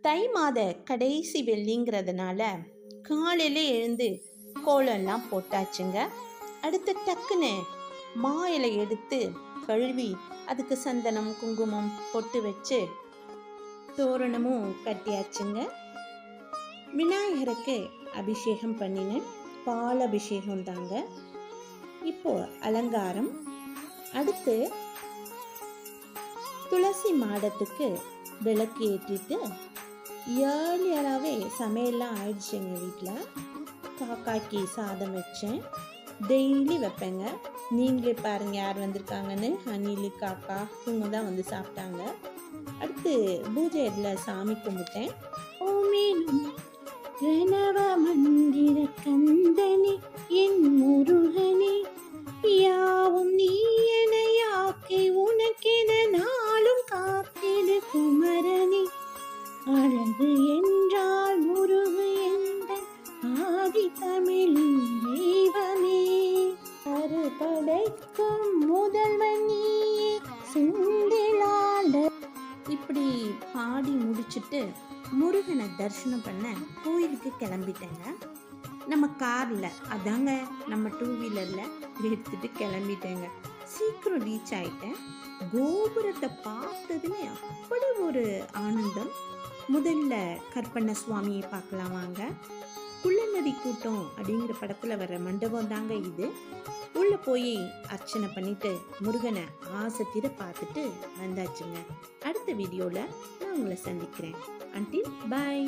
தை மாத கடைசி வெள்ளிங்கிறதுனால காலையில் எழுந்து கோலம்லாம் போட்டாச்சுங்க. அடுத்து டக்குன்னு மா இலை எடுத்து கழுவி அதுக்கு சந்தனம் குங்குமம் பொட்டு வச்சு தோரணமும் கட்டியாச்சுங்க. விநாயகருக்கு அபிஷேகம் பண்ணினேன். பால் அபிஷேகம் தாங்க. இப்போ அலங்காரம். அடுத்து துளசி மாடத்துக்கு விளக்கு ஏற்றிட்டு ஏர்லியராகவே சமையல்லாம் ஆயிடுச்சு. எங்கள் வீட்டில் காக்காய்க்கு சாதம் வச்சேன். டெய்லி வைப்பேங்க. நீங்களே பாருங்கள் யார் வந்திருக்காங்கன்னு. அணிலு காக்கா இவங்க தான் வந்து சாப்பிட்டாங்க. அடுத்து பூஜை இதில் சாமி கும்பிட்டேன். ஓமேனும் பிரணவ மந்திர கந்தனி என் முருகனே யாவும் நீ என யாக்கை உனக்கென நாளும் காத்திடு குமரனி அழகு என்றால் முருகு என்ற ஆதி தமிழின் தெய்வமே அறுபடைக்கும் முதல்வன் நீயே செந்திலாண்ட. இப்படி பாடி முடிச்சுட்டு முருகனை தரிசனம் பண்ண கோயிலுக்கு கிளம்பிட்டேங்க. நம்ம காரில் அதாங்க நம்ம 2 வீலரில் எடுத்துட்டு கிளம்பிட்டேங்க. சீக்கிரம் ரீச் ஆகிட்டேன். கோபுரத்தை பார்த்ததுமே அப்படி ஒரு ஆனந்தம். முதல்ல கற்பண்ண சுவாமியை பார்க்கலாம் வாங்க. குள்ளநதி கூட்டம் அப்படிங்கிற படத்தில் வர்ற மண்டபம் தாங்க இது. உள்ளே போய் அர்ச்சனை பண்ணிட்டு முருகனை ஆசைத்தீர பார்த்துட்டு வந்தாச்சுங்க. அடுத்த வீடியோவில் நான் உங்களை சந்திக்கிறேன். Until bye.